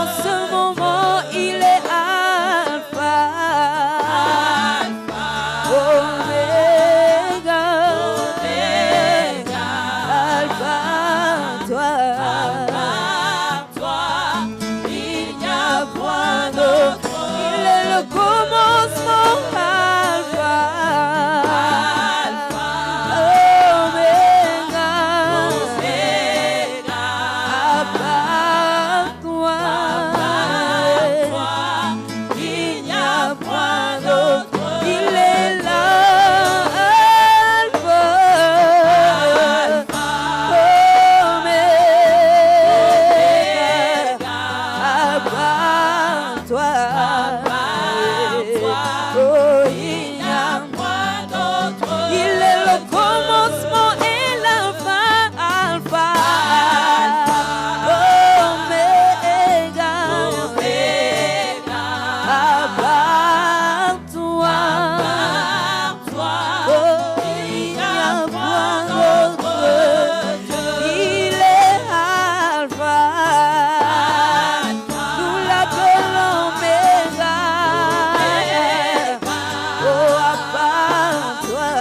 En ce moment, il est Alpha, Oméga, Alpha, toi, il n'y a point d'autre. Il est le commencement, Alpha, Oméga, à part toi, il n'y a point d'autre. Il est là, Alpha, Oméga, à part toi, oh, il n'y a point d'autre. Il est le commencement et la fin, Alpha, Oméga, à part toi, oh, il n'y a point d'autre. Il est Alpha, nous l'appelons Oméga, oh, à part toi,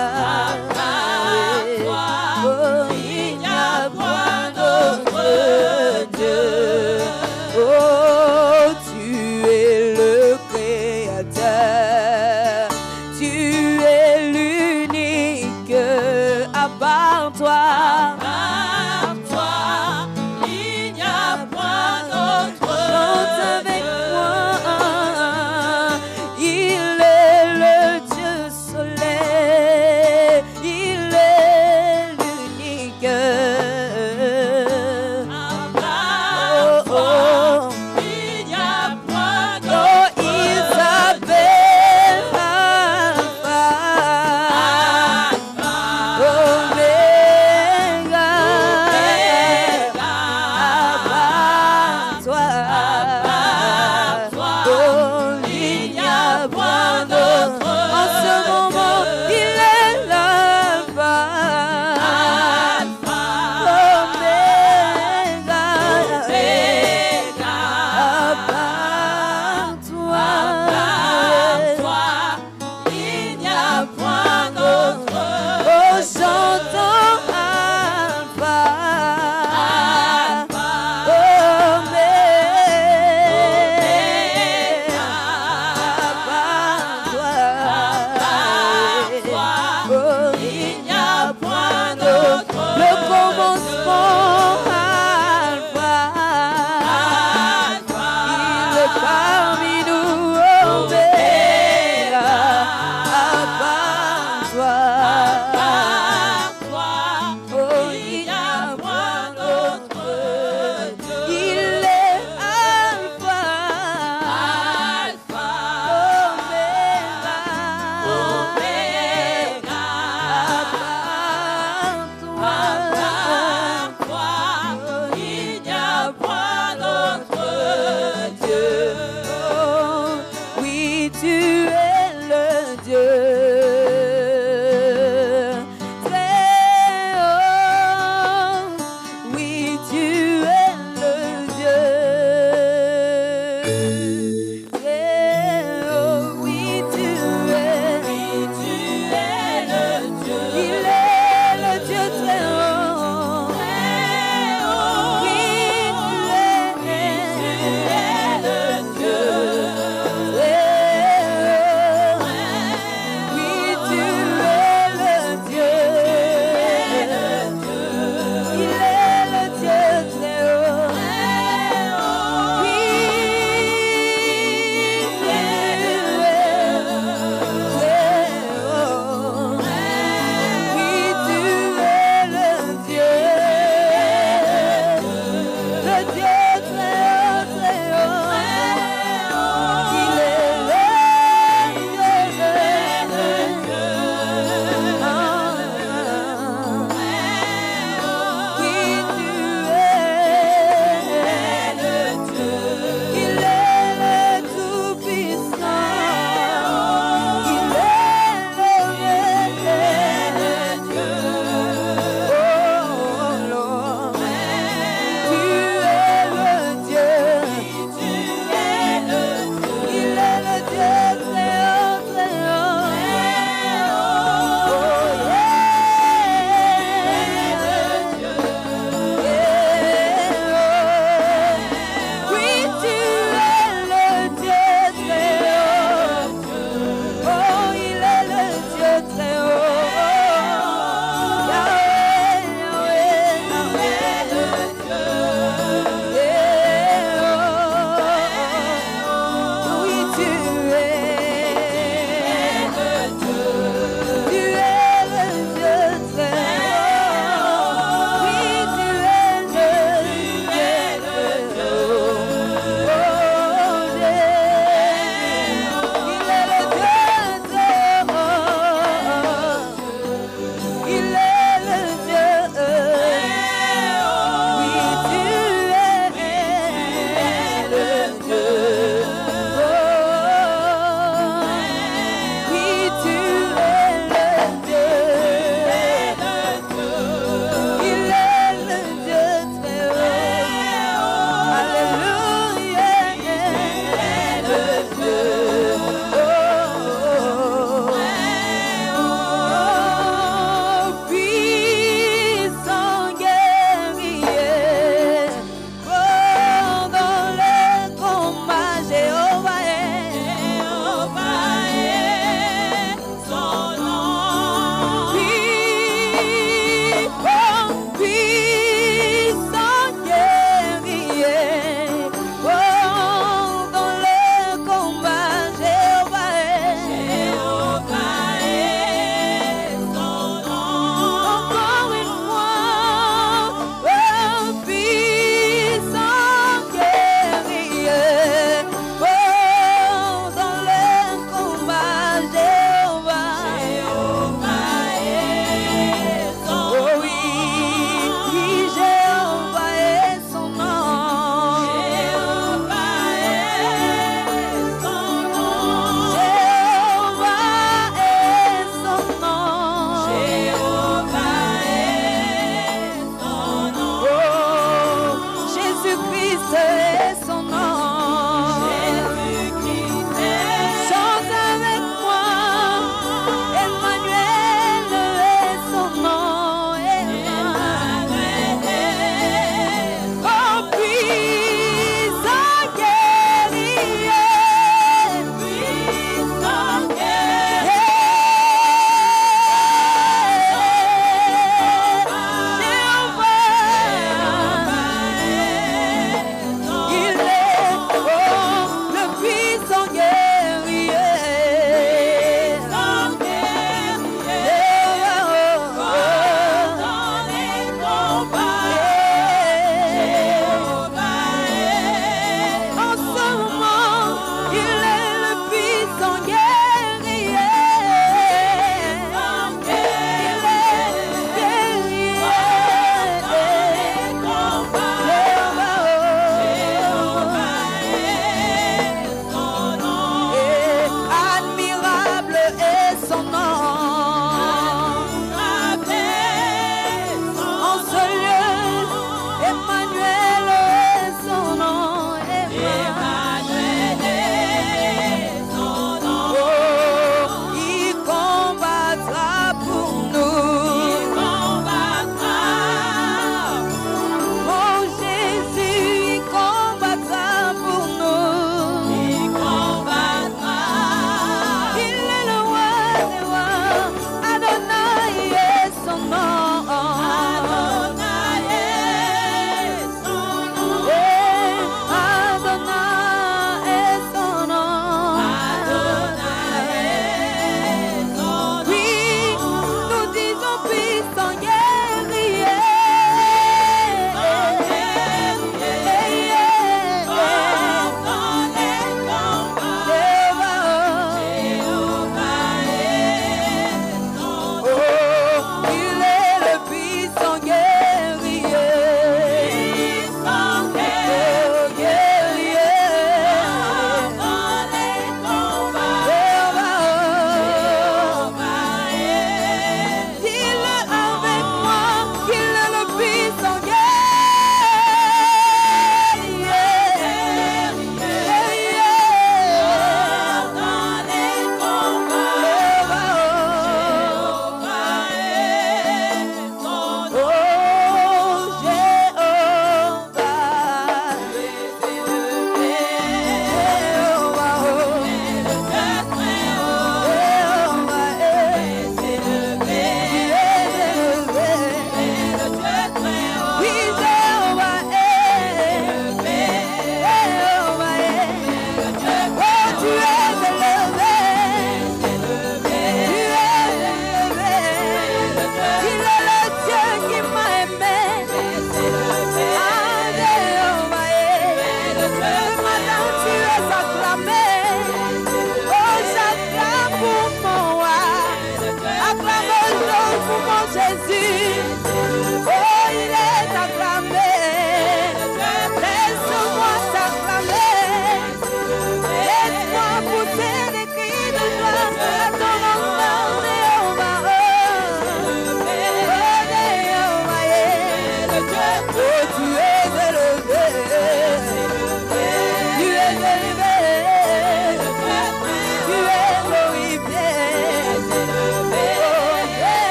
oh, il n'y a point d'autre Dieu. Oh, tu es le Créateur, tu es l'unique, à part toi, il n'y a point d'autre. Chante avec moi, il est le Dieu soleil, il est l'unique. Oh, oh, il n'y a point d'autre. Oh, il s'appelle Alpha, Oméga,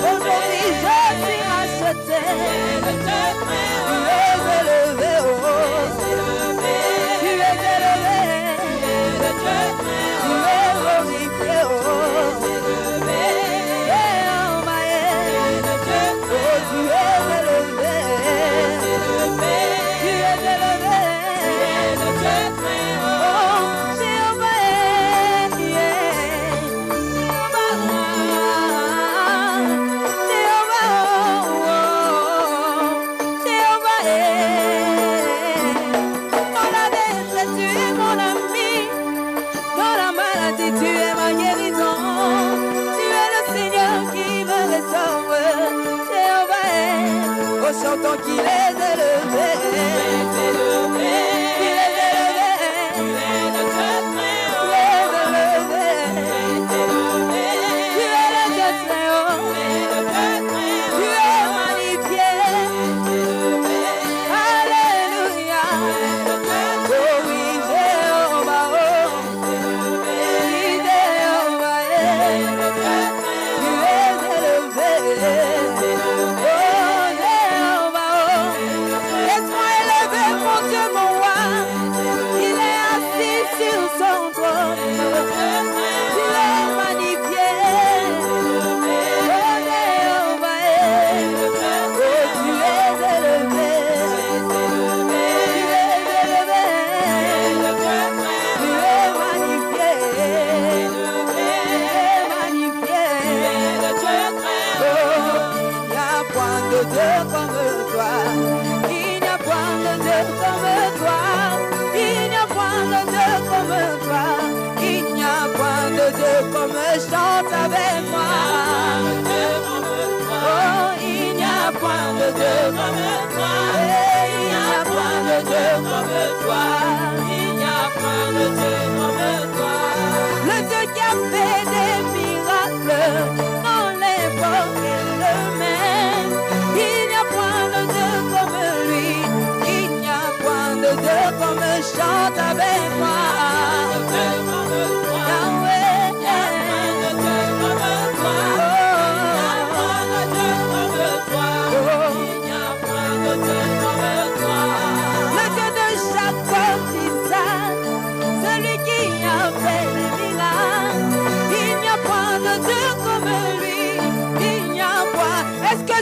Aujourd'hui je suis racheté. Tu es élevé, oh. Tu es élevé. Tu es glorifié, oh. Tu es élevé. Chantons qu'il est élevé, il est élevé, il est élevé, il est le Dieu très haut, tu es le Dieu très haut, tu es magnifié, alléluia, oh oui, Jéhovah, oh, oui, Jéhovah, tu es élevé. Chante avec moi. Oh, il n'y a point de Dieu comme toi. Il n'y a point de Dieu comme toi. Il n'y a point de Dieu comme toi. Le Dieu qui a fait des miracles dans l'époque et le même. Il n'y a point de Dieu comme lui. Il n'y a point de Dieu comme chante avec moi.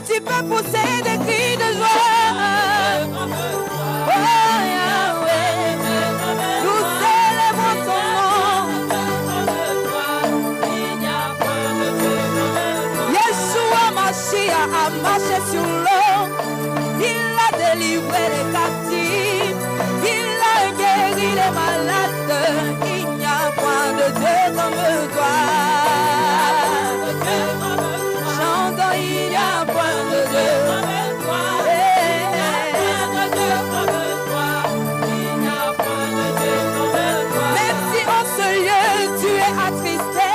Tu peux pousser des cris de joie. Oh Yahweh, nous célébrons ton nom. Yeshua Mashiach a marché sur l'eau. Il a délivré les captifs. Il a guéri les malades. Il n'y a point de Dieu comme toi. Chantons, il n'y a point de Dieu comme toi. Il n'y a point de Dieu comme toi. Il n'y a point de Dieu comme toi. Même si en ce lieu tu es attristé,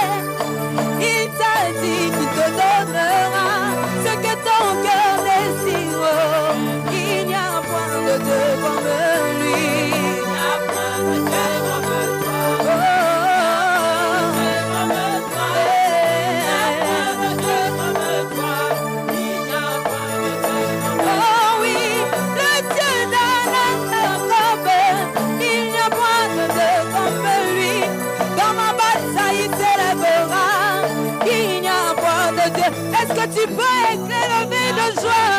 il t'a dit qu'il te donnera ce que ton cœur désire. Il n'y a point de Dieu comme lui. Il n'y a point de Dieu comme toi. Est-ce que tu peux éclairer de joie?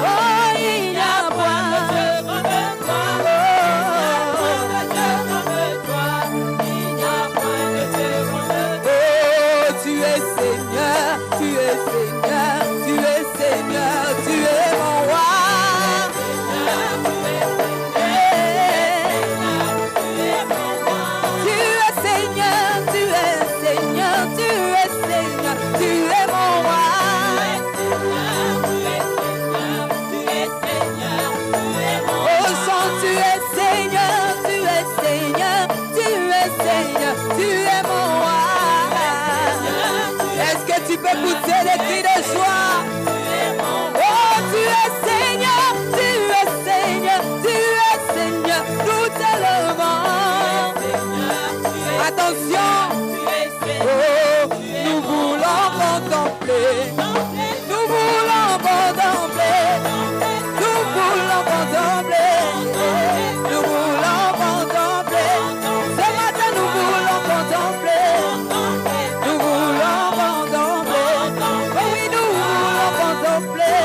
Oh, il n'y a point de Dieu comme toi. Il n'y a point de Dieu comme toi. Oh, tu es Seigneur, tu es Seigneur, tu es Seigneur, tu es mon roi. Tu es Seigneur, tu es Seigneur, tu es Seigneur, tu es mon roi. Oh, chant, tu es Seigneur, tu es Seigneur, tu es Seigneur, tu es mon roi. Est-ce que tu peux pousser des cris de joie? Oh, tu es Seigneur, tu es Seigneur, tu es Seigneur, nous t'élevons. Attention, oh, nous voulons contempler Nous voulons contempler. Nous voulons contempler. Nous voulons contempler. Ce matin, nous voulons contempler. Nous voulons contempler. Oui, nous voulons contempler.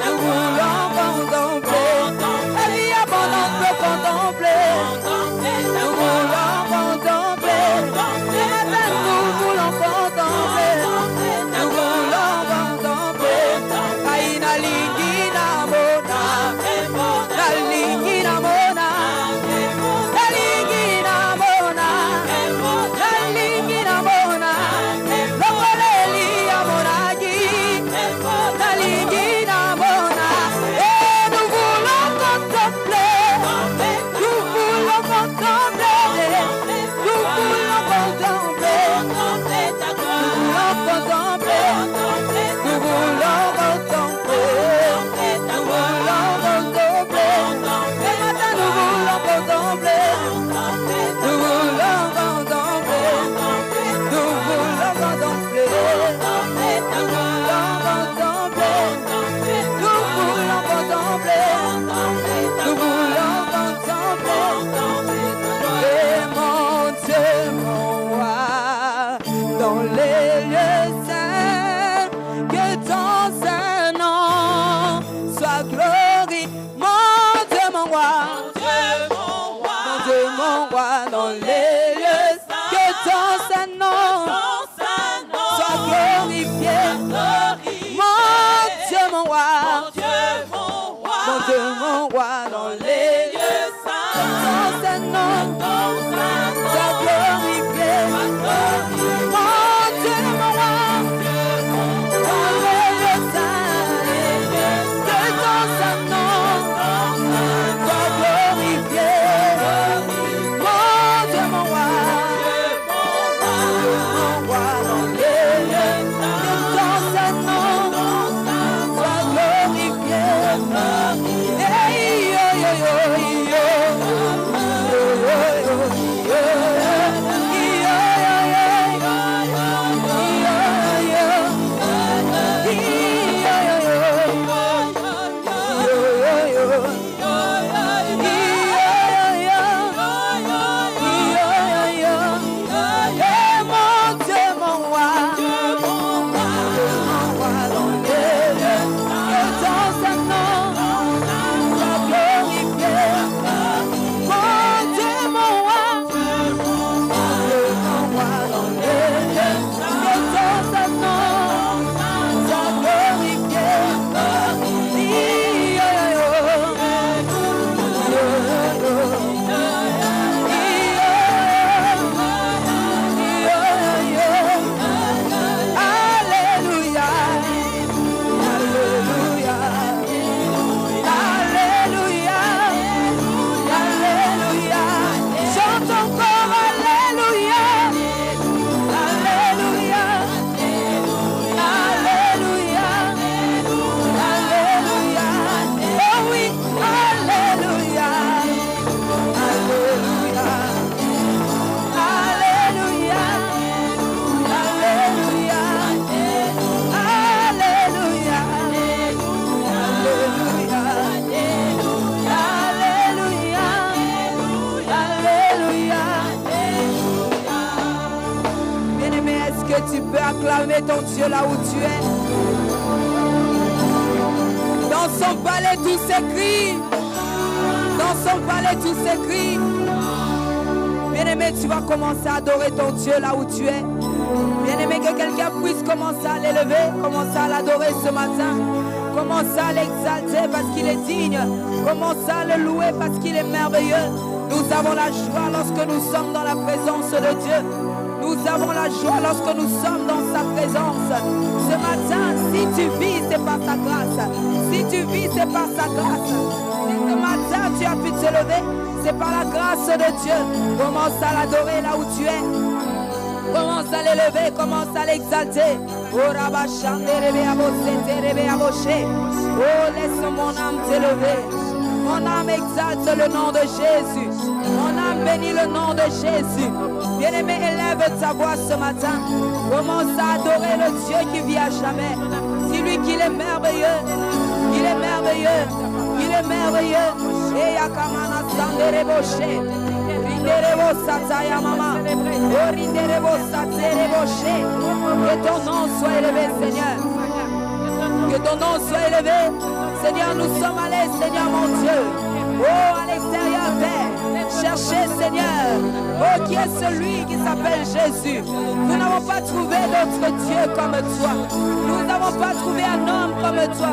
Nous voulons contempler. La vie abondante peut contempler. Nous voulons contempler. Ce matin, nous voulons contempler. Nous voulons contempler. Aïna lingina mona. La lingina mona. La lingina mona. La lingina mona. Lokoleli amonagi. La lingina mona. Et nous voulons contempler. Nous voulons contempler. Nous voulons contempler. Nous voulons contempler. Nous voulons contempler. Nous voulons contempler. Ce matin, nous voulons contempler. Nous voulons contempler. Nous voulons contempler. Nous voulons contempler. Nous voulons contempler. Nous voulons contempler. Et mon Dieu, mon roi, dans les lieux saints, que ton Saint-Nom soit glorifié. Mon Dieu, mon roi, mon Dieu, mon roi, dans les lieux saints, que ton Saint-Nom soit glorifié. Mon Dieu, mon roi, mon Dieu, mon roi, dans les lieux saints, que ton Saint-Nom soit glorifié. Mon Dieu, mon roi, dans les lieux saints, que ton Saint-Nom soit glorifié. Mon Dieu, mon roi, dans les lieux saints, que ton Saint-Nom soit glorifié. Hey, yo, yo, yo, yo. Yo, yo, yo, yo. Yo, yo, yo. Yo, yo, yo. Tu peux acclamer ton Dieu là où tu es. Dans son palais tout s'écrit. Dans son palais tout s'écrit. Bien-aimé, tu vas commencer à adorer ton Dieu là où tu es. Bien-aimé, que quelqu'un puisse commencer à l'élever, commencer à l'adorer ce matin. Commencer à l'exalter parce qu'il est digne. Commencer à le louer parce qu'il est merveilleux. Nous avons la joie lorsque nous sommes dans la présence de Dieu. Nous avons la joie lorsque nous sommes dans sa présence. Ce matin, si tu vis, c'est par sa grâce. Si tu vis, c'est par sa grâce. Si ce matin, tu as pu te lever, c'est par la grâce de Dieu. Commence à l'adorer là où tu es. Commence à l'élever, commence à l'exalter. Oh, laisse mon âme t'élever. Mon âme exalte le nom de Jésus. Mon âme bénit le nom de Jésus. Bien-aimé, élève ta voix ce matin. Commence à adorer le Dieu qui vit à jamais. Dis-lui qu'il est merveilleux. Il est merveilleux. Il est merveilleux. Et yakamana sandereboshe. Rinderebo sataya mama. Oh rinderebo satereboshe. Que ton nom soit élevé, Seigneur. Que ton nom soit élevé. Seigneur, nous sommes allés, Seigneur mon Dieu. Oh, à l'extérieur, Père. Cherchez, Seigneur. Oh, qui est celui qui s'appelle Jésus. Nous n'avons pas trouvé d'autre Dieu comme toi. Nous n'avons pas trouvé un homme comme toi.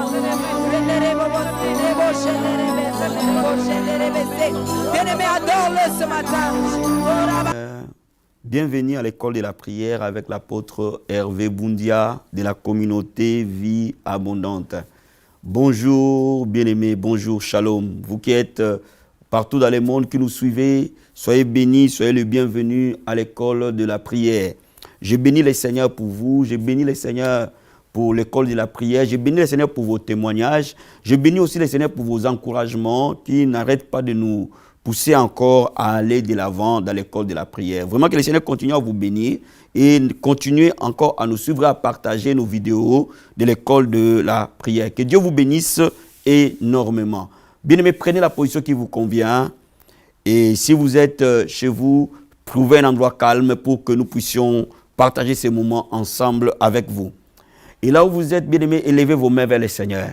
Bien-aimé, adore-le ce matin. Bienvenue à l'école de la prière avec l'apôtre Hervé Boundia de la communauté Vie Abondante. Bonjour bien-aimés, bonjour, shalom. Vous qui êtes partout dans le monde, qui nous suivez, soyez bénis, soyez les bienvenus à l'école de la prière. Je bénis le Seigneur pour vous, je bénis le Seigneur pour l'école de la prière, je bénis le Seigneur pour vos témoignages, je bénis aussi le Seigneur pour vos encouragements qui n'arrêtent pas de nous pousser encore à aller de l'avant dans l'école de la prière. Vraiment que le Seigneur continue à vous bénir et continuez encore à nous suivre, à partager nos vidéos de l'école de la prière. Que Dieu vous bénisse énormément. Bien-aimés, prenez la position qui vous convient. Et si vous êtes chez vous, trouvez un endroit calme pour que nous puissions partager ces moments ensemble avec vous. Et là où vous êtes, bien-aimés, élevez vos mains vers le Seigneur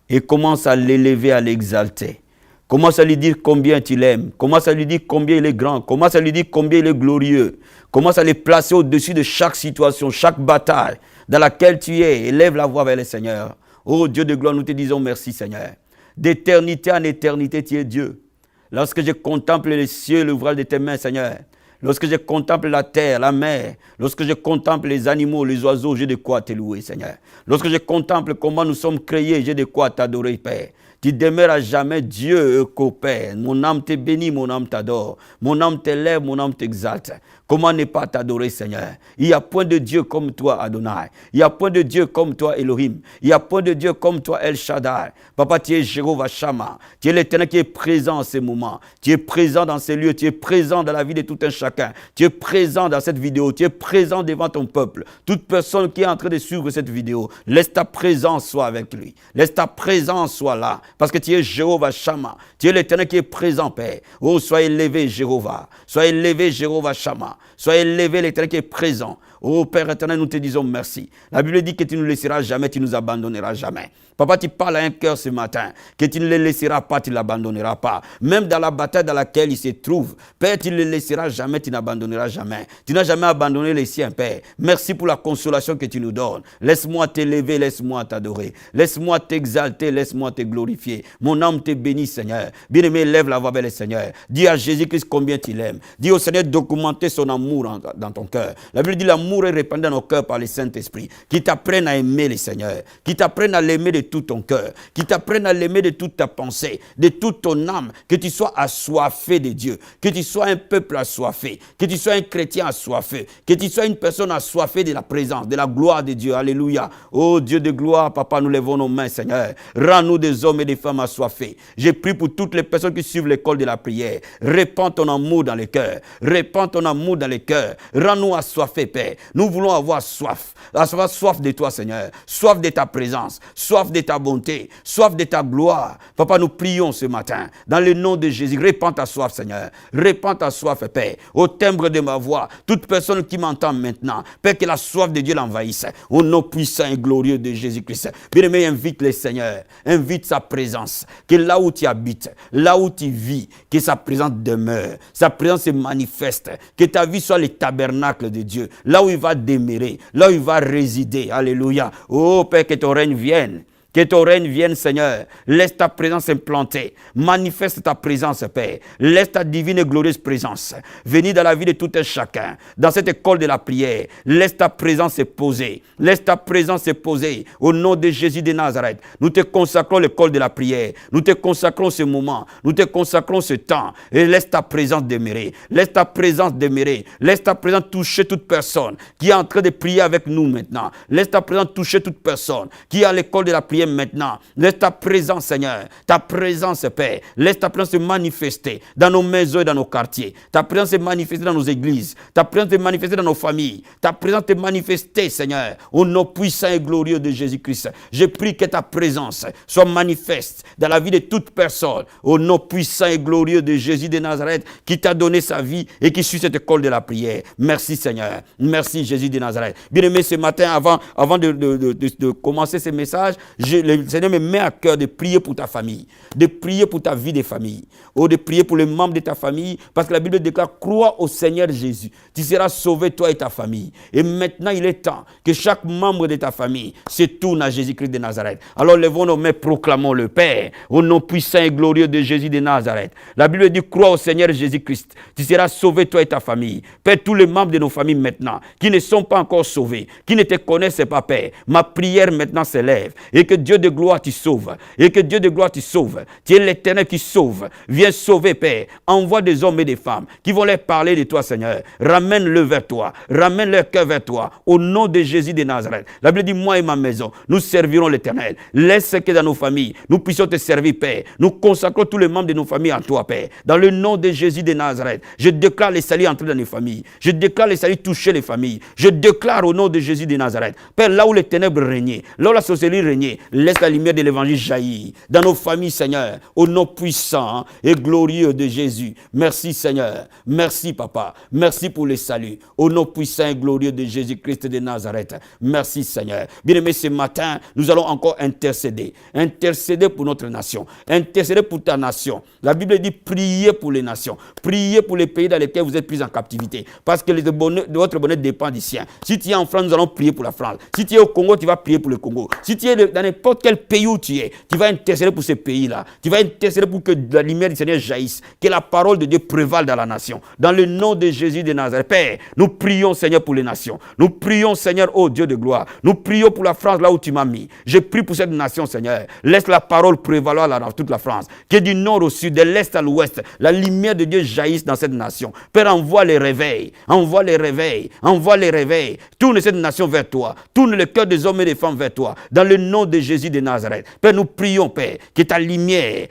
et commencez à l'élever, à l'exalter. Commence à lui dire combien tu l'aimes. Commence à lui dire combien il est grand. Commence à lui dire combien il est glorieux. Commence à le placer au-dessus de chaque situation, chaque bataille dans laquelle tu es. Élève la voix vers le Seigneur. Oh Dieu de gloire, nous te disons merci Seigneur. D'éternité en éternité, tu es Dieu. Lorsque je contemple les cieux, l'ouvrage de tes mains, Seigneur. Lorsque je contemple la terre, la mer, lorsque je contemple les animaux, les oiseaux, j'ai de quoi te louer, Seigneur. Lorsque je contemple comment nous sommes créés, j'ai de quoi t'adorer, Père. Tu demeures à jamais Dieu, Père. Mon âme te bénit, mon âme t'adore. Mon âme t'élève, mon âme t'exalte. Comment ne pas t'adorer, Seigneur? Il n'y a point de Dieu comme toi, Adonai. Il n'y a point de Dieu comme toi, Elohim. Il n'y a point de Dieu comme toi, El Shaddai. Papa, tu es Jéhovah Shammah. Tu es l'Éternel qui est présent en ces moments. Tu es présent dans ces lieux. Tu es présent dans la vie de tout un chacun. Tu es présent dans cette vidéo. Tu es présent devant ton peuple. Toute personne qui est en train de suivre cette vidéo, laisse ta présence soit avec lui. Laisse ta présence soit là. Parce que tu es Jéhovah Shammah. Tu es l'Éternel qui est présent, Père. Oh, sois élevé, Jéhovah. Sois élevé, Jéhovah Shammah. Sois élevé, l'Éternel qui est présent. Oh Père éternel, nous te disons merci. La Bible dit que tu ne nous laisseras jamais, tu ne nous abandonneras jamais. Papa, tu parles à un cœur ce matin, que tu ne le laisseras pas, tu ne l'abandonneras pas. Même dans la bataille dans laquelle il se trouve, Père, tu ne le laisseras jamais, tu n'abandonneras jamais. Tu n'as jamais abandonné les siens, Père. Merci pour la consolation que tu nous donnes. Laisse-moi t'élever, laisse-moi t'adorer. Laisse-moi t'exalter, laisse-moi te glorifier. Mon âme te bénit, Seigneur. Bien-aimé, lève la voix vers le Seigneur. Dis à Jésus-Christ combien tu l'aimes. Dis au Seigneur d'augmenter son amour dans ton cœur. La Bible dit l'amour est répandu dans nos cœurs par le Saint-Esprit. Qui t'apprenne à aimer le Seigneur. Qui t'apprenne à l'aimer de tout ton cœur. Qui t'apprenne à l'aimer de toute ta pensée, de toute ton âme. Que tu sois assoiffé de Dieu. Que tu sois un peuple assoiffé. Que tu sois un chrétien assoiffé. Que tu sois une personne assoiffée de la présence, de la gloire de Dieu. Alléluia. Oh Dieu de gloire, Papa, nous lèvons nos mains, Seigneur. Rends-nous des hommes et des femmes assoiffés. J'ai prié pour toutes les personnes qui suivent l'école de la prière. Répands ton amour dans les cœurs. Répands ton amour dans les cœurs. Rends-nous assoiffés, Père. Nous voulons avoir soif. Avoir soif de toi, Seigneur. Soif de ta présence. Soif de ta bonté. Soif de ta gloire. Papa, nous prions ce matin. Dans le nom de Jésus, répands ta soif, Seigneur. Répands ta soif, Père. Au timbre de ma voix, toute personne qui m'entend maintenant, Père, que la soif de Dieu l'envahisse. Au nom puissant et glorieux de Jésus-Christ. Bien-aimé, invite le Seigneur. Invite sa présence. Que là où tu habites, là où tu vis, que sa présence demeure. Sa présence se manifeste. Que ta vie soit le tabernacle de Dieu. Là où il va demeurer. Là où il va résider. Alléluia. Oh Père, que ton règne vienne. Que ton règne vienne, Seigneur. Laisse ta présence implantée. Manifeste ta présence, Père. Laisse ta divine et glorieuse présence venir dans la vie de tout un chacun. Dans cette école de la prière, laisse ta présence se poser. Laisse ta présence se poser. Au nom de Jésus de Nazareth, nous te consacrons l'école de la prière. Nous te consacrons ce moment. Nous te consacrons ce temps. Et laisse ta présence demeurer. Laisse ta présence demeurer. Laisse ta présence toucher toute personne qui est en train de prier avec nous maintenant. Laisse ta présence toucher toute personne qui est à l'école de la prière prière maintenant. Laisse ta présence, Seigneur, ta présence, Père. Laisse ta présence se manifester dans nos maisons et dans nos quartiers. Ta présence se manifester dans nos églises. Ta présence se manifester dans nos familles. Ta présence te manifester, Seigneur, au nom puissant et glorieux de Jésus-Christ. Je prie que ta présence soit manifeste dans la vie de toute personne, au nom puissant et glorieux de Jésus de Nazareth, qui t'a donné sa vie et qui suit cette école de la prière. Merci, Seigneur. Merci, Jésus de Nazareth. Bien-aimé, ce matin, avant de commencer ce message, le Seigneur me met à cœur de prier pour ta famille, de prier pour ta vie de famille, ou de prier pour les membres de ta famille, parce que la Bible déclare, crois au Seigneur Jésus, tu seras sauvé, toi et ta famille. Et maintenant, il est temps que chaque membre de ta famille se tourne à Jésus-Christ de Nazareth. Alors, levons nos mains, proclamons le Père, au nom puissant et glorieux de Jésus de Nazareth. La Bible dit, crois au Seigneur Jésus-Christ, tu seras sauvé, toi et ta famille. Père, tous les membres de nos familles maintenant, qui ne sont pas encore sauvés, qui ne te connaissent pas, Père, ma prière maintenant s'élève, et que Dieu de gloire t'y sauve, et que Dieu de gloire t'y sauve. Tu es l'Éternel qui sauve. Viens sauver, Père. Envoie des hommes et des femmes qui vont leur parler de toi, Seigneur. Ramène-le vers toi. Ramène leur cœur vers toi. Au nom de Jésus de Nazareth. La Bible dit, moi et ma maison, nous servirons l'Éternel. Laisse que dans nos familles, nous puissions te servir, Père. Nous consacrons tous les membres de nos familles à toi, Père. Dans le nom de Jésus de Nazareth, je déclare les saluts entrer dans les familles. Je déclare les saluts toucher les familles. Je déclare au nom de Jésus de Nazareth, Père, là où les ténèbres régnaient, là où la sorcellerie régnait, laisse la lumière de l'évangile jaillir dans nos familles, Seigneur, au nom puissant et glorieux de Jésus. Merci, Seigneur. Merci, Papa. Merci pour les saluts. Au nom puissant et glorieux de Jésus-Christ de Nazareth. Merci, Seigneur. Bien-aimés, ce matin, nous allons encore intercéder. Intercéder pour notre nation. Intercéder pour ta nation. La Bible dit, priez pour les nations. Priez pour les pays dans lesquels vous êtes pris en captivité. Parce que votre bonheur dépend du sien. Si tu es en France, nous allons prier pour la France. Si tu es au Congo, tu vas prier pour le Congo. Si tu es dans n'importe quel pays où tu es, tu vas intercéder pour ces pays-là. Tu vas intercéder pour que la lumière du Seigneur jaillisse. Que la parole de Dieu prévale dans la nation. Dans le nom de Jésus de Nazareth. Père, nous prions, Seigneur, pour les nations. Nous prions, Seigneur, ô Dieu de gloire. Nous prions pour la France, là où tu m'as mis. Je prie pour cette nation, Seigneur. Laisse la parole prévaloir dans toute la France. Que du nord au sud, de l'est à l'ouest, la lumière de Dieu jaillisse dans cette nation. Père, envoie les réveils. Envoie les réveils. Envoie les réveils. Tourne cette nation vers toi. Tourne le cœur des hommes et des femmes vers toi. Dans le nom de Jésus de Nazareth. Père, nous prions, Père, que ta lumière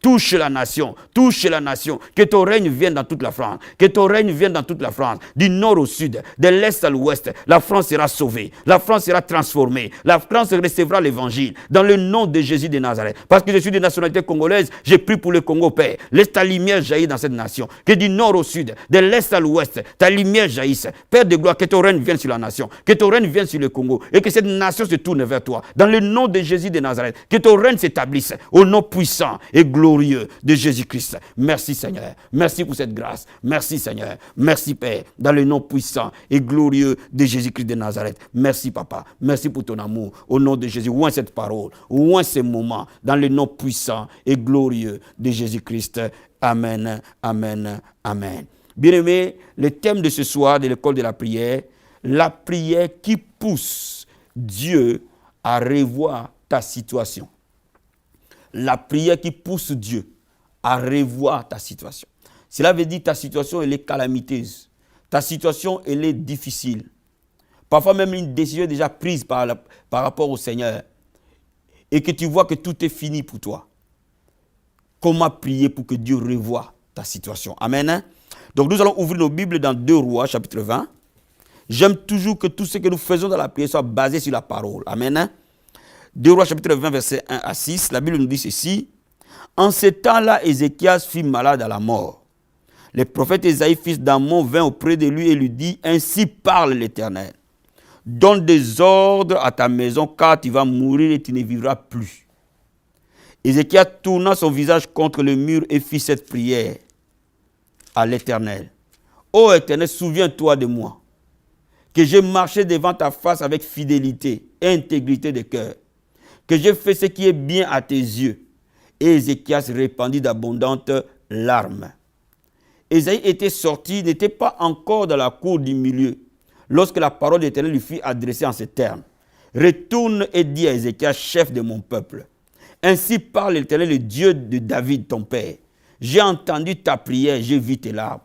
touche la nation. Touche la nation. Que ton règne vienne dans toute la France. Que ton règne vienne dans toute la France. Du nord au sud, de l'est à l'ouest. La France sera sauvée. La France sera transformée. La France recevra l'évangile. Dans le nom de Jésus de Nazareth. Parce que je suis de nationalité congolaise, j'ai pris pour le Congo, Père. Laisse ta lumière jaillir dans cette nation. Que du nord au sud, de l'est à l'ouest, ta lumière jaillisse. Père de gloire, que ton règne vienne sur la nation. Que ton règne vienne sur le Congo. Et que cette nation se tourne vers toi. Dans le nom de Jésus de Nazareth. Que ton règne s'établisse. Au nom puissant et glorieux de Jésus-Christ. Merci, Seigneur. Merci pour cette grâce. Merci, Seigneur. Merci, Père. Dans le nom puissant et glorieux de Jésus-Christ de Nazareth. Merci, Papa. Merci pour ton amour. Au nom de Jésus. Ouin cette parole. Ouin ces moments. Dans le nom puissant et glorieux de Jésus-Christ. Amen. Amen. Amen. Bien-aimés, le thème de ce soir de l'école de la prière qui pousse Dieu à revoir ta situation. La prière qui pousse Dieu à revoir ta situation. Cela veut dire que ta situation, elle est calamiteuse. Ta situation, elle est difficile. Parfois même une décision est déjà prise par rapport au Seigneur. Et que tu vois que tout est fini pour toi. Comment prier pour que Dieu revoie ta situation? Amen. Donc nous allons ouvrir nos Bibles dans 2 Rois, chapitre 20. J'aime toujours que tout ce que nous faisons dans la prière soit basé sur la parole. Amen. 2 Rois, chapitre 20, versets 1 à 6. La Bible nous dit ceci. En ce temps-là, Ézéchias fut malade à la mort. Le prophète Ésaïe, fils d'Amon, vint auprès de lui et lui dit, ainsi parle l'Éternel. Donne des ordres à ta maison, car tu vas mourir et tu ne vivras plus. Ézéchias tourna son visage contre le mur et fit cette prière à l'Éternel. Ô Éternel, souviens-toi de moi, que j'ai marché devant ta face avec fidélité et intégrité de cœur, que j'ai fait ce qui est bien à tes yeux. Et Ézéchias répandit d'abondantes larmes. Ésaïe était sorti, n'était pas encore dans la cour du milieu, lorsque la parole de l'Éternel lui fut adressée en ces termes. Retourne et dis à Ézéchias, chef de mon peuple. Ainsi parle l'Éternel, le Dieu de David, ton père. J'ai entendu ta prière, j'ai vu tes larmes.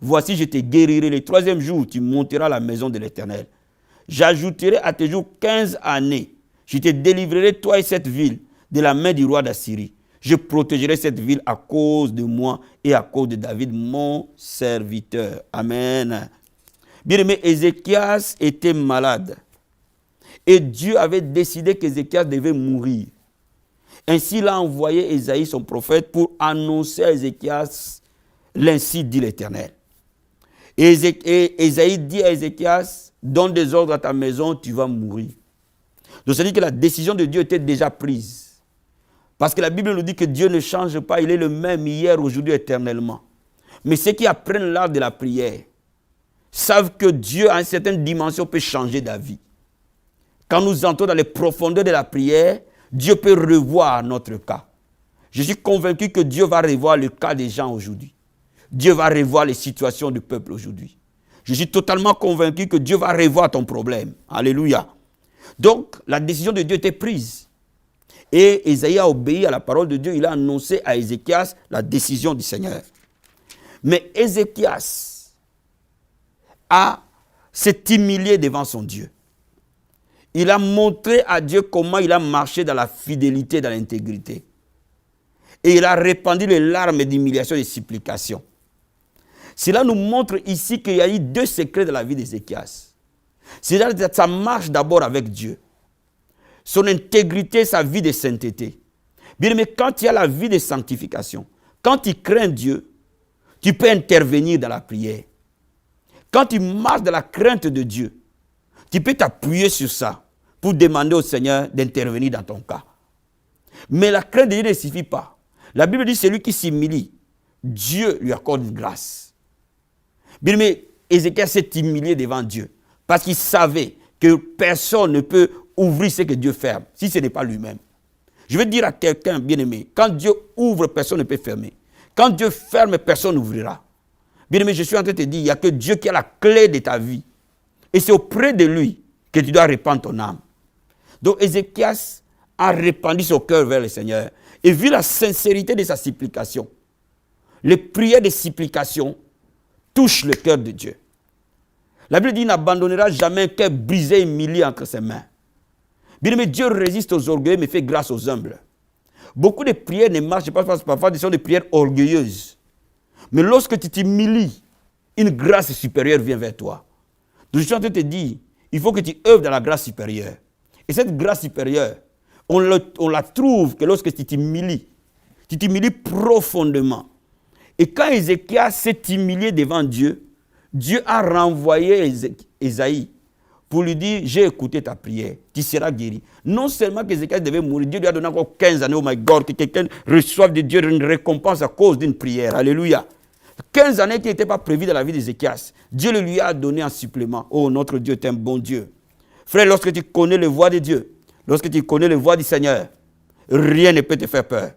Voici, je te guérirai. Le 3e jour, tu monteras à la maison de l'Éternel. J'ajouterai à tes jours 15 années Je te délivrerai, toi et cette ville, de la main du roi d'Assyrie. Je protégerai cette ville à cause de moi et à cause de David, mon serviteur. Amen. Bien-aimé, Ézéchias était malade. Et Dieu avait décidé qu'Ézéchias devait mourir. Ainsi, il a envoyé Ésaïe, son prophète, pour annoncer à Ézéchias, l'ainsi dit l'Éternel. Et Ésaïe dit à Ézéchias, donne des ordres à ta maison, tu vas mourir. Donc, ça veut dire que la décision de Dieu était déjà prise. Parce que la Bible nous dit que Dieu ne change pas, il est le même hier, aujourd'hui, éternellement. Mais ceux qui apprennent l'art de la prière savent que Dieu, à une certaine dimension, peut changer d'avis. Quand nous entrons dans les profondeurs de la prière, Dieu peut revoir notre cas. Je suis convaincu que Dieu va revoir le cas des gens aujourd'hui. Dieu va revoir les situations du peuple aujourd'hui. Je suis totalement convaincu que Dieu va revoir ton problème. Alléluia. Donc, la décision de Dieu était prise. Et Ésaïe a obéi à la parole de Dieu. Il a annoncé à Ézéchias la décision du Seigneur. Mais Ézéchias s'est humilié devant son Dieu. Il a montré à Dieu comment il a marché dans la fidélité, dans l'intégrité. Et il a répandu les larmes d'humiliation et de supplication. Cela nous montre ici qu'il y a eu deux secrets de la vie d'Ézéchias. C'est-à-dire que ça marche d'abord avec Dieu. Son intégrité, sa vie de sainteté. Bien, mais quand il y a la vie de sanctification, quand tu crains Dieu, tu peux intervenir dans la prière. Quand tu marches dans la crainte de Dieu, tu peux t'appuyer sur ça pour demander au Seigneur d'intervenir dans ton cas. Mais la crainte de Dieu ne suffit pas. La Bible dit celui qui s'humilie, Dieu lui accorde une grâce. Bien, mais Ézéchias s'est humilié devant Dieu parce qu'il savait que personne ne peut ouvrir ce que Dieu ferme, si ce n'est pas lui-même. Je veux dire à quelqu'un, bien-aimé, quand Dieu ouvre, personne ne peut fermer. Quand Dieu ferme, personne n'ouvrira. Bien-aimé, je suis en train de te dire, il n'y a que Dieu qui a la clé de ta vie. Et c'est auprès de lui que tu dois répandre ton âme. Donc Ézéchias a répandu son cœur vers le Seigneur. Et vu la sincérité de sa supplication, les prières de supplication touchent le cœur de Dieu. La Bible dit qu'il n'abandonnera jamais un cœur brisé et humilié entre ses mains. Bien aimé, Dieu résiste aux orgueilleux, mais fait grâce aux humbles. Beaucoup de prières ne marchent pas parce que parfois ce sont des prières orgueilleuses. Mais lorsque tu t'humilies, une grâce supérieure vient vers toi. Donc je suis en train de te dire, il faut que tu œuvres dans la grâce supérieure. Et cette grâce supérieure, on la trouve que lorsque tu t'humilies profondément. Et quand Ézéchias s'est humilié devant Dieu, Dieu a renvoyé Ésaïe pour lui dire, j'ai écouté ta prière, tu seras guéri. Non seulement qu'Ézéchias devait mourir, Dieu lui a donné encore 15 années, oh my God, que quelqu'un reçoive de Dieu une récompense à cause d'une prière. Alléluia. 15 années qui n'étaient pas prévues dans la vie d'Ézéchias, Dieu le lui a donné en supplément. Oh, notre Dieu est un bon Dieu. Frère, lorsque tu connais les voies de Dieu, lorsque tu connais les voies du Seigneur, rien ne peut te faire peur.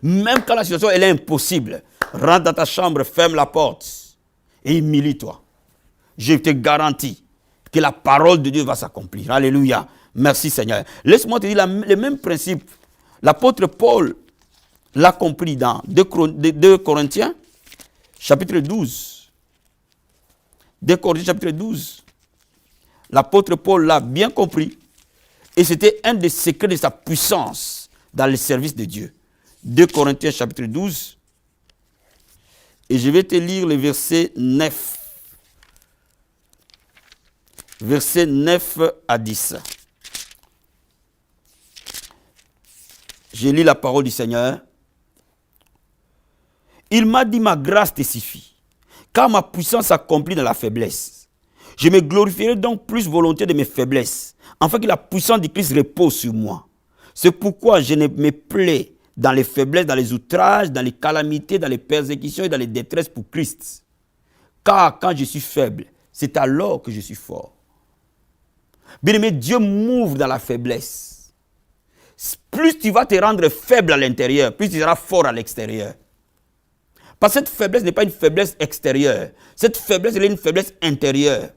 Même quand la situation elle est impossible, rentre dans ta chambre, ferme la porte et humilie-toi. Je te garantis que la parole de Dieu va s'accomplir. Alléluia. Merci Seigneur. Laisse-moi te dire le même principe. L'apôtre Paul l'a compris dans 2 Corinthiens, chapitre 12. 2 Corinthiens, chapitre 12. L'apôtre Paul l'a bien compris. Et c'était un des secrets de sa puissance dans le service de Dieu. 2 Corinthiens, chapitre 12. Et je vais te lire le verset 9. Versets 9 à 10. Je lis la parole du Seigneur. Il m'a dit, ma grâce te suffit, car ma puissance s'accomplit dans la faiblesse. Je me glorifierai donc plus volontiers de mes faiblesses, afin que la puissance du Christ repose sur moi. C'est pourquoi je ne me plais dans les faiblesses, dans les outrages, dans les calamités, dans les persécutions et dans les détresses pour Christ. Car quand je suis faible, c'est alors que je suis fort. Bien-aimé, Dieu m'ouvre dans la faiblesse. Plus tu vas te rendre faible à l'intérieur, plus tu seras fort à l'extérieur. Parce que cette faiblesse n'est pas une faiblesse extérieure. Cette faiblesse, elle est une faiblesse intérieure.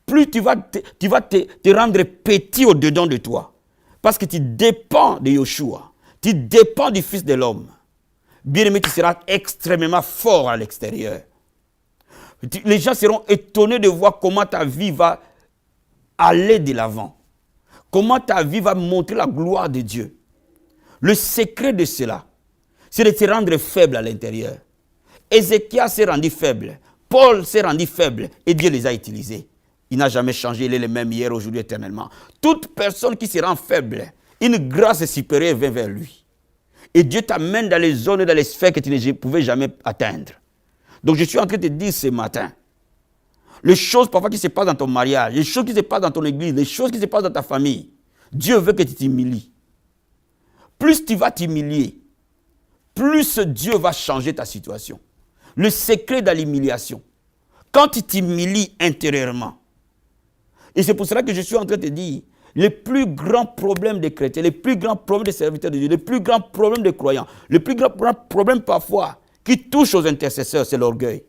Plus tu vas te rendre petit au-dedans de toi. Parce que tu dépends de Yeshua. Tu dépends du Fils de l'homme. Bien-aimé, tu seras extrêmement fort à l'extérieur. Les gens seront étonnés de voir comment ta vie va aller de l'avant. comment ta vie va montrer la gloire de Dieu. Le secret de cela, c'est de te rendre faible à l'intérieur. Ézéchias s'est rendu faible. Paul s'est rendu faible et Dieu les a utilisés. Il n'a jamais changé, il est le même hier, aujourd'hui, éternellement. Toute personne qui se rend faible, une grâce supérieure vient vers lui. Et Dieu t'amène dans les zones, dans les sphères que tu ne pouvais jamais atteindre. Donc je suis en train de te dire ce matin, les choses parfois qui se passent dans ton mariage, les choses qui se passent dans ton église, les choses qui se passent dans ta famille, Dieu veut que tu t'humilies. Plus tu vas t'humilier, plus Dieu va changer ta situation. Le secret de l'humiliation, quand tu t'humilies intérieurement, et c'est pour cela que je suis en train de te dire, les plus grands problèmes des chrétiens, les plus grands problèmes des serviteurs de Dieu, les plus grands problèmes des croyants, les plus grands problèmes parfois qui touchent aux intercesseurs, c'est l'orgueil.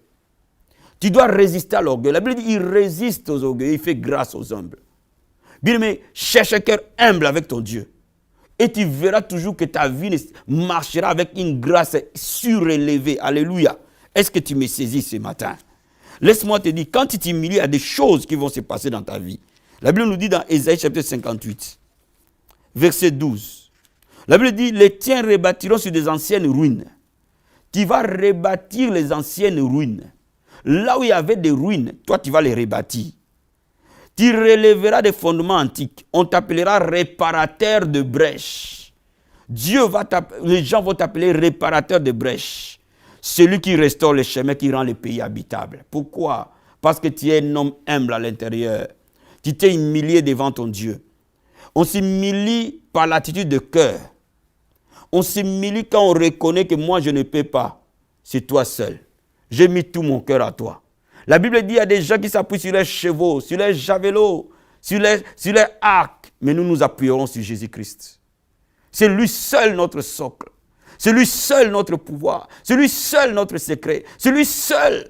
Tu dois résister à l'orgueil. La Bible dit, il résiste aux orgueils, il fait grâce aux humbles. Bien aimé, cherche un cœur humble avec ton Dieu. Et tu verras toujours que ta vie marchera avec une grâce surélevée. Alléluia. Est-ce que tu me saisis ce matin? Laisse-moi te dire, quand tu t'humilies, il y a des choses qui vont se passer dans ta vie. La Bible nous dit dans Ésaïe chapitre 58, verset 12. La Bible dit, les tiens rebâtiront sur des anciennes ruines. Tu vas rebâtir les anciennes ruines. Là où il y avait des ruines, toi tu vas les rebâtir. Tu relèveras des fondements antiques. On t'appellera réparateur de brèches. Les gens vont t'appeler réparateur de brèches. Celui qui restaure les chemins, qui rend les pays habitables. Pourquoi? Parce que tu es un homme humble à l'intérieur. Tu t'es humilié devant ton Dieu. On s'humilie par l'attitude de cœur. On s'humilie quand on reconnaît que moi je ne peux pas. C'est toi seul. J'ai mis tout mon cœur à toi. La Bible dit qu'il y a des gens qui s'appuient sur les chevaux, sur les javelots, sur les arcs. Mais nous nous appuierons sur Jésus-Christ. C'est lui seul notre socle. C'est lui seul notre pouvoir. C'est lui seul notre secret. C'est lui seul.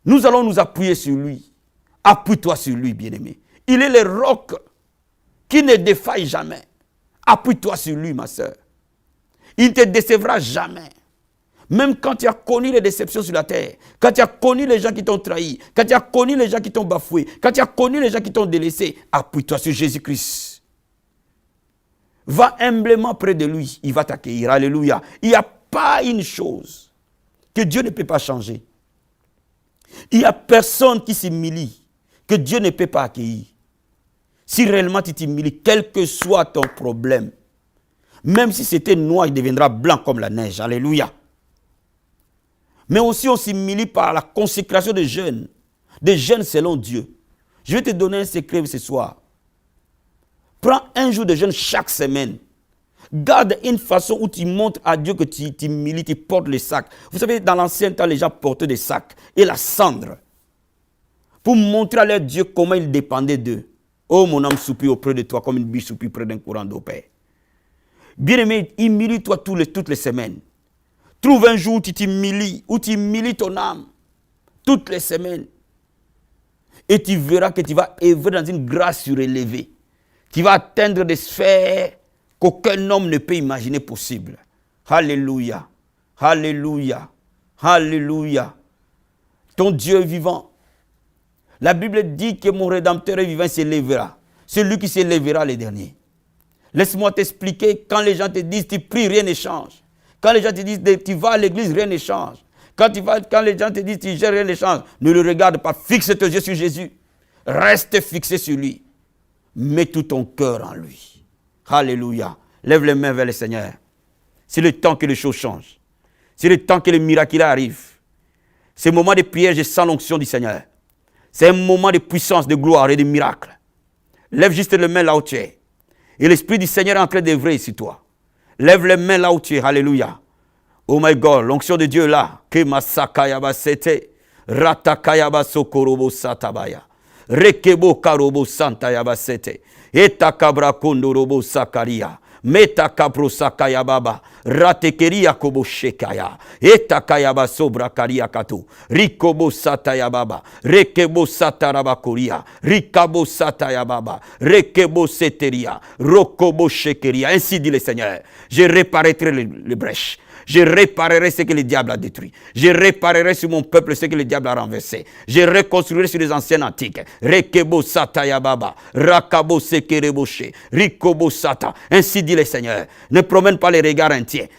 Nous allons nous appuyer sur lui. Appuie-toi sur lui, bien-aimé. Il est le roc qui ne défaille jamais. Appuie-toi sur lui, ma soeur. Il ne te décevra jamais. Même quand tu as connu les déceptions sur la terre, quand tu as connu les gens qui t'ont trahi, quand tu as connu les gens qui t'ont bafoué, quand tu as connu les gens qui t'ont délaissé, appuie-toi sur Jésus-Christ. Va humblement près de lui, il va t'accueillir. Alléluia. Il n'y a pas une chose que Dieu ne peut pas changer. Il n'y a personne qui s'humilie que Dieu ne peut pas accueillir. Si réellement tu t'humilies, quel que soit ton problème, même si c'était noir, il deviendra blanc comme la neige. Alléluia. Mais aussi on s'humilie par la consécration des jeunes selon Dieu. Je vais te donner un secret ce soir. Prends un jour de jeûne chaque semaine. Garde une façon où tu montres à Dieu que tu t'humilies, tu portes les sacs. Vous savez, dans l'ancien temps, les gens portaient des sacs et la cendre pour montrer à leur Dieu comment il dépendait d'eux. Oh, mon âme soupire auprès de toi comme une biche soupire près d'un courant d'eau, Père. Bien-aimé, humilie-toi toutes les semaines. Trouve un jour où tu t'humilies, où tu humilies ton âme, toutes les semaines. Et tu verras que tu vas œuvrer dans une grâce surélevée. Tu vas atteindre des sphères qu'aucun homme ne peut imaginer possible. Alléluia, alléluia, alléluia. Ton Dieu est vivant. La Bible dit que mon Rédempteur est vivant, il s'élèvera. C'est lui qui s'élèvera les derniers. Laisse-moi t'expliquer, quand les gens te disent tu pries, rien ne change. Quand les gens te disent tu vas à l'église, rien ne change. Quand les gens te disent tu gères, rien ne change. Ne le regarde pas, fixe tes yeux sur Jésus. Reste fixé sur lui. Mets tout ton cœur en lui. Alléluia. Lève les mains vers le Seigneur. C'est le temps que les choses changent. C'est le temps que les miracles arrivent. C'est un moment de prière, je sens l'onction du Seigneur. C'est un moment de puissance, de gloire et de miracle. Lève juste les mains là où tu es. Et l'Esprit du Seigneur est en train d'œuvrer sur toi. Lève les mains là où tu es. Alléluia. Oh my God, l'onction de Dieu est là. Kemasakayaba sete. Ratakayaba sokorobo satabaya. Rekebo karobo santayaba sete. Etakabra kondorobo sakaria. Metakabro sakayababa. Ratekeria kobo shekaya. Etakayaba sobra karia kato. Rikobo satayababa. Rekebo satarabakoria. Rikabo satayababa. Rekebo seteria. Rokobo shekeria. Ainsi dit le Seigneur. Je réparerai les brèches. Je réparerai ce que le diable a détruit. Je réparerai sur mon peuple ce que le diable a renversé. Je reconstruirai sur les anciennes antiques. Rekebo sata yababa, rakabo sekereboshe, rikobo sata. Ainsi dit le Seigneur. Ne promène pas les regards inquiets,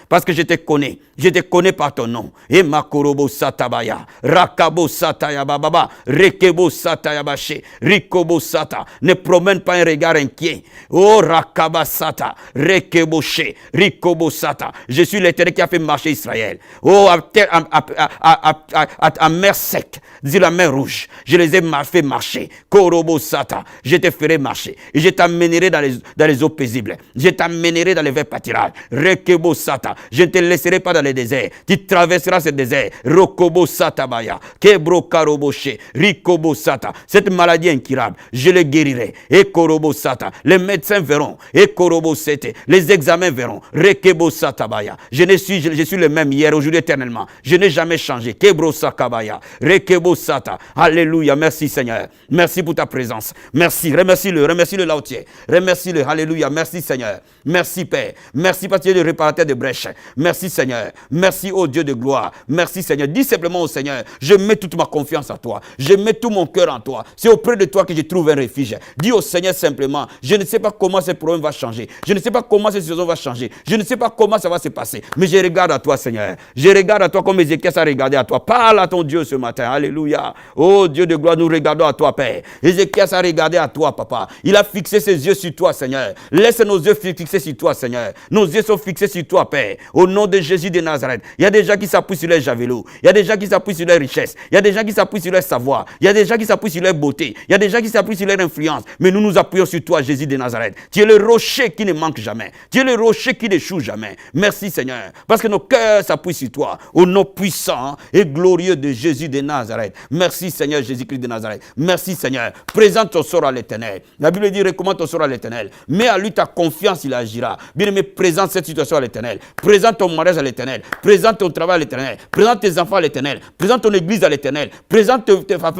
parce que je te connais. Je te connais par ton nom. Et makorobo satabaya, rakabo sata yababa, rekebo sata yabache, rikobo sata. Ne promène pas un regard inquiet. Oh rakaba sata, rekeboshe, rikobo sata. Je suis l'Éternel qui a fait marcher Israël. Oh, à mer sec, dis la mer rouge. Je les ai fait marcher. Korobo sata. Je te ferai marcher. Et je t'amènerai dans les eaux paisibles. Je t'amènerai dans les verts pâtirages. Rekebo sata. Je ne te laisserai pas dans les déserts. Tu traverseras ce désert. Rokobo sata baya. Kebro karoboshe. Rikobo sata. Cette maladie incurable, je le guérirai. Et korobo sata. Les médecins verront. Et korobo sete. Les examens verront. Rekebo sata baya. Je suis le même hier, aujourd'hui, éternellement. Je n'ai jamais changé. Kebro sakabaya. Rekebo sata. Alléluia. Merci Seigneur. Merci pour ta présence. Merci. Remercie-le là où tu es. Remercie-le. Alléluia. Merci Seigneur. Merci Père. Merci parce que tu es le réparateur de brèches. Merci Seigneur. Merci ô Dieu de gloire. Merci Seigneur. Dis simplement au Seigneur, je mets toute ma confiance en toi. Je mets tout mon cœur en toi. C'est auprès de toi que je trouve un refuge. Dis au Seigneur simplement, je ne sais pas comment ce problème va changer. Je ne sais pas comment cette situation va changer. Je ne sais pas comment ça va se passer. Mais je regarde à toi Seigneur. Je regarde à toi comme Ézéchias a regardé à toi. Parle à ton Dieu ce matin. Alléluia. Oh Dieu de gloire, nous regardons à toi Père. Ézéchias a regardé à toi Papa. Il a fixé ses yeux sur toi Seigneur. Laisse nos yeux fixés sur toi Seigneur. Nos yeux sont fixés sur toi Père. Au nom de Jésus de Nazareth. Il y a des gens qui s'appuient sur leur javelot. Il y a des gens qui s'appuient sur leur richesse. Il y a des gens qui s'appuient sur leur savoir. Il y a des gens qui s'appuient sur leur beauté. Il y a des gens qui s'appuient sur leur influence. Mais nous nous appuyons sur toi Jésus de Nazareth. Tu es le rocher qui ne manque jamais. Tu es le rocher qui n'échoue jamais. Merci Seigneur. Parce que nos cœurs s'appuient sur toi. Au nom puissant et glorieux de Jésus de Nazareth. Merci Seigneur Jésus-Christ de Nazareth. Merci Seigneur. Présente ton sort à l'Éternel. La Bible dit recommande ton sort à l'Éternel. Mets à lui ta confiance, il agira. Bien-aimé, présente cette situation à l'Éternel. Présente ton mariage à l'Éternel. Présente ton travail à l'Éternel. Présente tes enfants à l'Éternel. Présente ton église à l'Éternel. Présente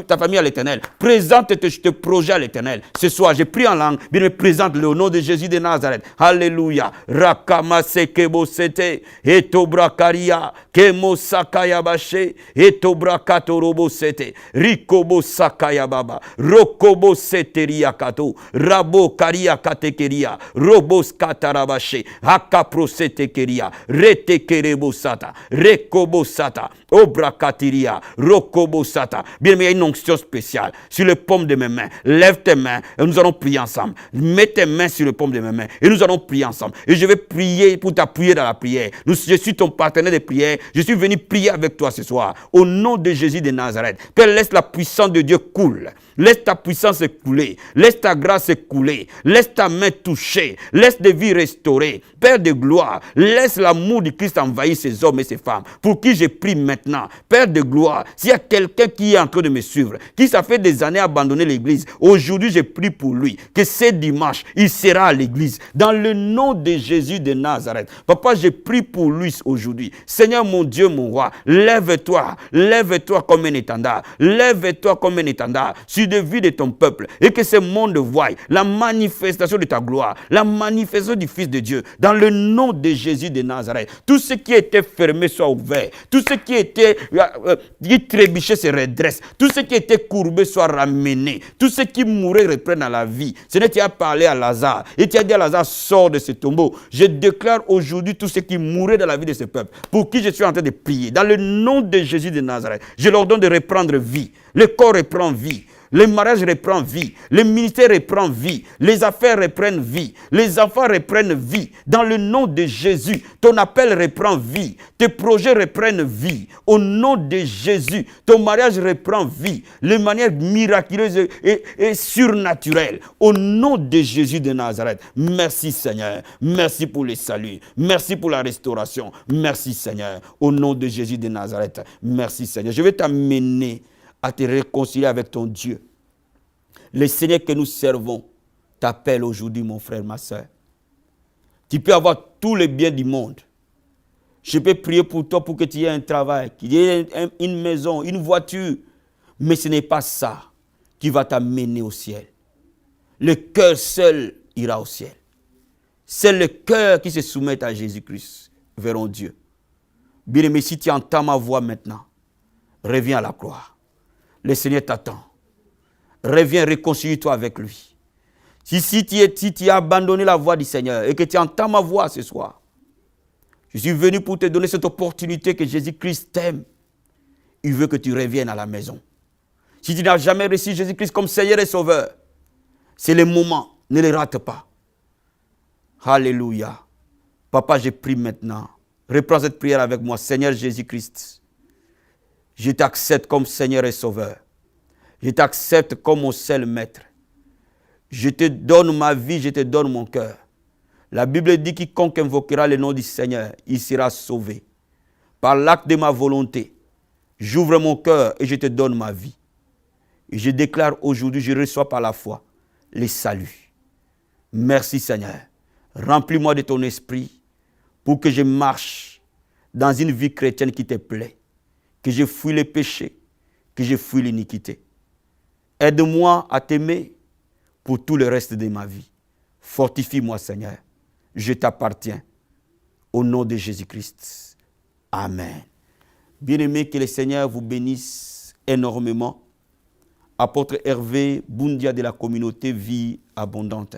ta famille à l'Éternel. Présente tes projets à l'Éternel. Ce soir, j'ai pris en langue. Bien-aimé, présente-le au nom de Jésus de Nazareth. Alléluia. Rakama sekebo sete. Etobra karia. Kemo sakaya bashe. Etobra katorobo sete. Rikobo sakaya baba. Rokobo sete riakato. Rabo karia katekeria. Robos katarabashe. Hakapro sete keria. Rete kerebo sata. Rekobo sata. Obra katiria. Rokobo sata. Bien, mais il y a une onction spéciale sur les paumes de mes mains. Lève tes mains et nous allons prier ensemble. Mets tes mains sur les paumes de mes mains et nous allons prier ensemble. Et je vais prier pour t'appuyer dans la prière. Je suis ton partenaire de prière. Je suis venu prier avec toi ce soir. Au nom de Jésus de Nazareth. Que laisse la puissance de Dieu coule. Laisse ta puissance couler. Laisse ta grâce couler. Laisse ta main toucher. Laisse des vies restaurées. Père de gloire, laisse l'amour du Christ envahir ces hommes et ces femmes. Pour qui je prie maintenant. Père de gloire, s'il y a quelqu'un qui est en train de me suivre, qui ça fait des années abandonné l'église, aujourd'hui je prie pour lui. Que ce dimanche, il sera à l'église. Dans le nom de Jésus de Nazareth. Papa, je prie pour lui aujourd'hui. Seigneur mon Dieu, mon roi, lève-toi. Lève-toi comme un étendard. Lève-toi comme un étendard sur de vie de ton peuple et que ce monde voie la manifestation de ta gloire, la manifestation du Fils de Dieu dans le nom de Jésus de Nazareth. Tout ce qui était fermé soit ouvert, tout ce qui était qui trébuchait se redresse, tout ce qui était courbé soit ramené, tout ce qui mourait reprenne à la vie. Seigneur, tu as parlé à Lazare et tu as dit à Lazare, sors de ce tombeau. Je déclare aujourd'hui tout ce qui mourait dans la vie de ce peuple, pour qui je suis en train de prier dans le nom de Jésus de Nazareth. Je leur donne de reprendre vie. Le corps reprend vie. Le mariage reprend vie, le ministère reprend vie, les affaires reprennent vie, les enfants reprennent vie. Dans le nom de Jésus, ton appel reprend vie, tes projets reprennent vie. Au nom de Jésus, ton mariage reprend vie, de manière miraculeuse et surnaturelle. Au nom de Jésus de Nazareth, merci Seigneur, merci pour le salut, merci pour la restauration, merci Seigneur. Au nom de Jésus de Nazareth, merci Seigneur. Je vais t'amener à te réconcilier avec ton Dieu. Le Seigneur que nous servons t'appelle aujourd'hui, mon frère, ma soeur. Tu peux avoir tous les biens du monde. Je peux prier pour toi pour que tu aies un travail, qu'il y ait une maison, une voiture. Mais ce n'est pas ça qui va t'amener au ciel. Le cœur seul ira au ciel. C'est le cœur qui se soumet à Jésus-Christ verront Dieu. Bien-aimé, si tu entends ma voix maintenant, reviens à la croix. Le Seigneur t'attend. Reviens, réconcilie-toi avec lui. Si tu as abandonné la voix du Seigneur et que tu entends ma voix ce soir, je suis venu pour te donner cette opportunité que Jésus-Christ t'aime. Il veut que tu reviennes à la maison. Si tu n'as jamais reçu Jésus-Christ comme Seigneur et Sauveur, c'est le moment. Ne le rate pas. Alléluia. Papa, je prie maintenant. Reprends cette prière avec moi. Seigneur Jésus-Christ, je t'accepte comme Seigneur et Sauveur. Je t'accepte comme mon seul maître. Je te donne ma vie, je te donne mon cœur. La Bible dit quiconque invoquera le nom du Seigneur, il sera sauvé. Par l'acte de ma volonté, j'ouvre mon cœur et je te donne ma vie. Et je déclare aujourd'hui, je reçois par la foi le salut. Merci Seigneur. Remplis-moi de ton esprit pour que je marche dans une vie chrétienne qui te plaît. Que je fuis le péché, que je fuis l'iniquité. Aide-moi à t'aimer pour tout le reste de ma vie. Fortifie-moi Seigneur. Je t'appartiens. Au nom de Jésus-Christ. Amen. Bien-aimés, que le Seigneur vous bénisse énormément. Apôtre Hervé Boundia de la communauté Vie Abondante.